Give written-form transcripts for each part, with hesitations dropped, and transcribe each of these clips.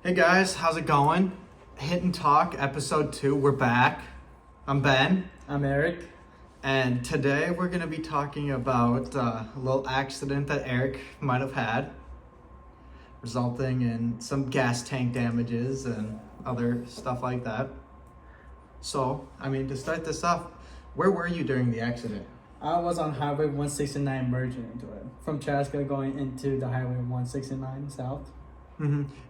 Hey guys, how's it going? Hit and Talk, episode 2, we're back. I'm Ben, I'm Eric. and today we're going to be talking about a little accident that Eric might have had, resulting in some gas tank damages and other stuff like that. So, to start this off, where were you during the accident? I was on Highway 169 merging into it. From Chaska going into the Highway 169 south.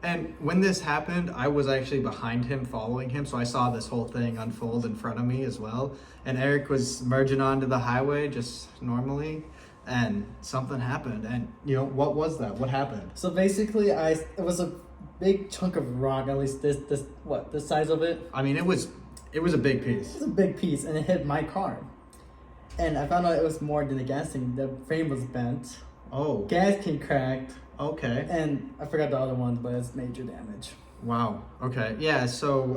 And when this happened, I was actually behind him, following him, so I saw this whole thing unfold in front of me as well. And Eric was merging onto the highway just normally, and something happened. And what was that? What happened? So basically, it was a big chunk of rock, at least this size of it. It was a big piece. It's a big piece, and it hit my car. And I found out it was more than the gas tank. The frame was bent. Oh, Gas can cracked. okay. And I forgot the other one, but it's major damage. Wow. Okay. Yeah. So,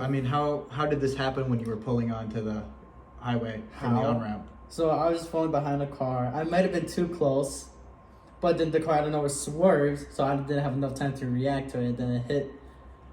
how did this happen when you were pulling onto the highway from the How? on-ramp? So I was falling behind a car. I might have been too close, but then the car, I don't know, it swerved, so I didn't have enough time to react to it. Then it hit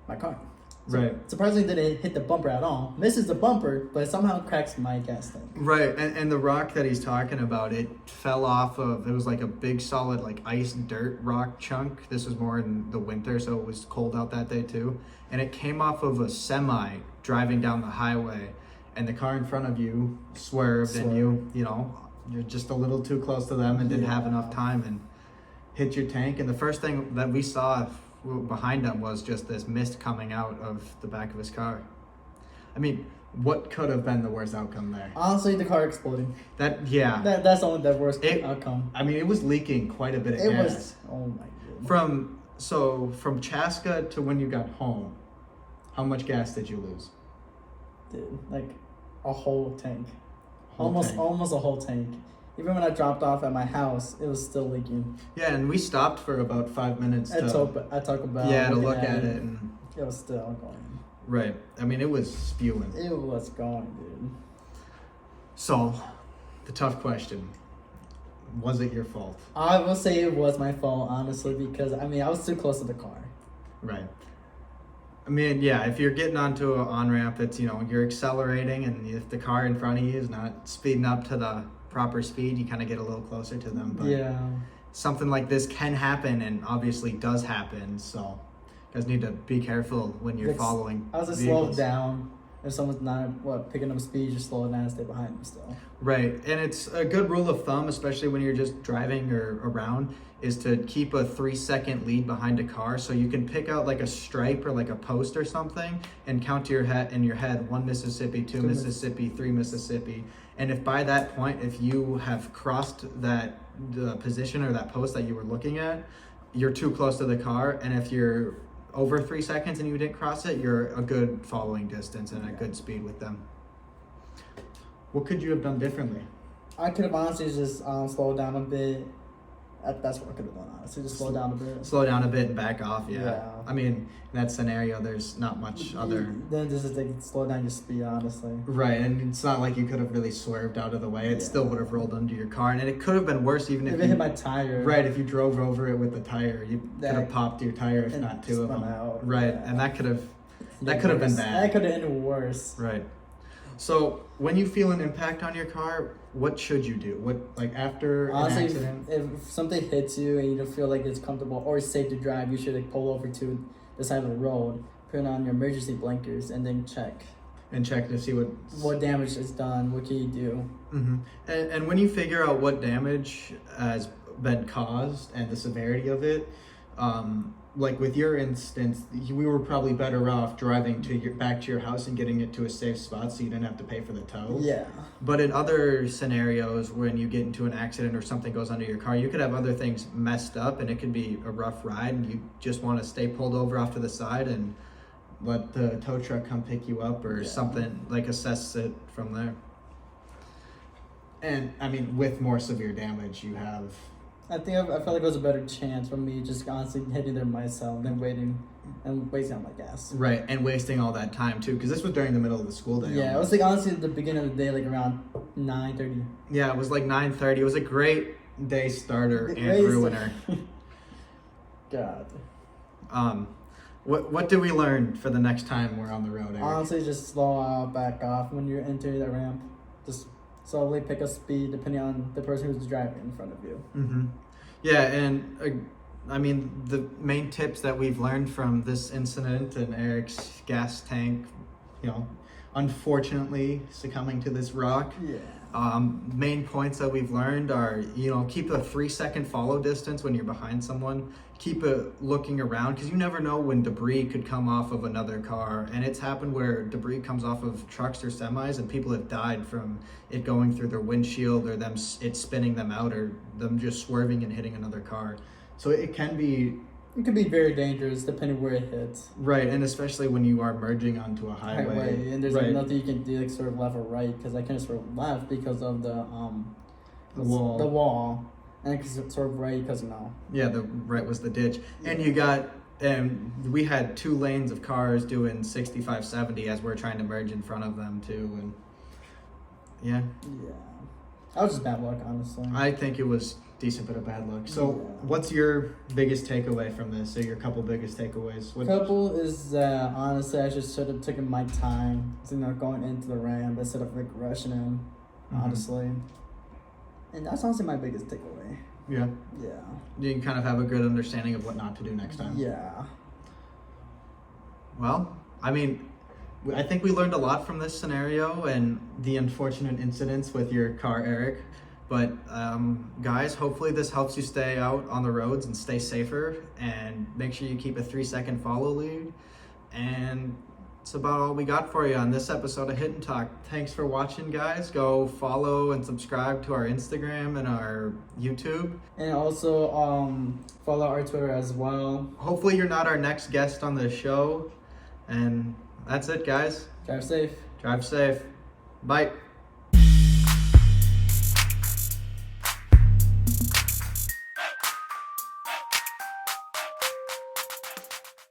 my car. So Right. Surprisingly, didn't hit the bumper at all. Misses the bumper, but it somehow cracks my gas tank. Right, and the rock that he's talking about, it fell off of, it was like a big solid like ice dirt rock chunk. This was more in the winter, so it was cold out that day too. And it came off of a semi driving down the highway, and the car in front of you swerved. And you're just a little too close to them and didn't have enough time and hit your tank. And the first thing that we saw behind him was just this mist coming out of the back of his car. What could have been the worst outcome there? Honestly, the car exploded. That's only the worst outcome. It was leaking quite a bit of It gas. was, oh my goodness. From Chaska to when you got home, how much gas did you lose? Dude, like a whole tank. Whole tank. Almost a whole tank. Even when I dropped off at my house, it was still leaking. Yeah, and we stopped for about 5 minutes I talked about to look at it. And it was still going. right. It was spewing. It was going, dude. So, the tough question. Was it your fault? I will say it was my fault, honestly, because I was too close to the car. Right. If you're getting onto an on-ramp, it's, you're accelerating, and if the car in front of you is not speeding up to the proper speed, you kind of get a little closer to them. But yeah. something like this can happen, and obviously does happen, so you guys need to be careful when you're following I was just vehicles. slowed down. If someone's not picking up speed, just slow it down and stay behind them still. Right, and it's a good rule of thumb, especially when you're just driving or around, is to keep a 3-second lead behind a car, so you can pick out like a stripe or like a post or something and count to in your head 1 Mississippi, 2 Mississippi, 3 Mississippi. And if by that point, if you have crossed the position or that post that you were looking at, you're too close to the car. And if you're over 3 seconds and you didn't cross it, you're a good following distance and a good speed with them. What could you have done differently? I could have honestly just slowed down a bit. That's what I could have done, honestly. Just slow down a bit. Slow down a bit and back off, yeah. Yeah. In that scenario, there's not much other... Then just slow down your speed, honestly. Right, and it's not like you could have really swerved out of the way. It still would have rolled under your car, and it could have been worse even if it hit my tire. Right, if you drove over it with the tire, you could have popped your tire, if not two of them. Out. Right, Yeah. and that could have been bad. That could have ended worse. Right. So when you feel an impact on your car, what should you do? After Honestly, an accident? if something hits you and you don't feel like it's comfortable or safe to drive, you should pull over to the side of the road, put on your emergency blinkers, and then check. And check to see what damage is done. What can you do? Mm-hmm. And when you figure out what damage has been caused and the severity of it, like with your instance, we were probably better off driving back to your house and getting it to a safe spot so you didn't have to pay for the tow. Yeah. But in other scenarios, when you get into an accident or something goes under your car, you could have other things messed up and it could be a rough ride, and you just want to stay pulled over off to the side and let the tow truck come pick you up or something, like assess it from there. And with more severe damage, you have... I felt like it was a better chance for me just honestly hitting there myself than waiting and wasting all my gas. Right, and wasting all that time too, because this was during the middle of the school day. Yeah, almost. it was honestly at the beginning of the day, around 9:30. Yeah, it was 9:30. It was a great day starter and ruiner. God. What did we learn for the next time we're on the road, Eric? Honestly, just slow out, back off when you're entering the ramp. Just slowly pick a speed depending on the person who's driving in front of you. Mm-hmm. Yeah, and I mean, the main tips that we've learned from this incident and Eric's gas tank, unfortunately succumbing to this rock. Yeah. Main points that we've learned are, keep a 3-second follow distance when you're behind someone. Keep looking around, because you never know when debris could come off of another car. And it's happened where debris comes off of trucks or semis, and people have died from it going through their windshield, or it spinning them out, or them just swerving and hitting another car. So it can be... It could be very dangerous depending where it hits. Right, and especially when you are merging onto a highway. And there's right. nothing you can do, like sort of left or right, because I can't sort of left because of the wall. The wall, and it's sort of right because Yeah, the right was the ditch, and you got we had 2 lanes of cars doing 65, 70 as we're trying to merge in front of them too, and yeah, that was just bad luck, honestly. I think it was decent bit of bad luck. So, what's your biggest takeaway from this? Or your couple biggest takeaways? Couple is that honestly, I just should have taken my time, going into the ramp instead of like rushing in. Honestly, and that's honestly my biggest takeaway. Yeah. Yeah. You can kind of have a good understanding of what not to do next time. Yeah. Well, I mean, I think we learned a lot from this scenario and the unfortunate incidents with your car, Eric. But guys, hopefully this helps you stay out on the roads and stay safer, and make sure you keep a 3-second follow lead. And that's about all we got for you on this episode of Hit and Talk. Thanks for watching, guys. Go follow and subscribe to our Instagram and our YouTube. And also follow our Twitter as well. Hopefully you're not our next guest on the show. And that's it, guys. Drive safe. Drive safe. Bye.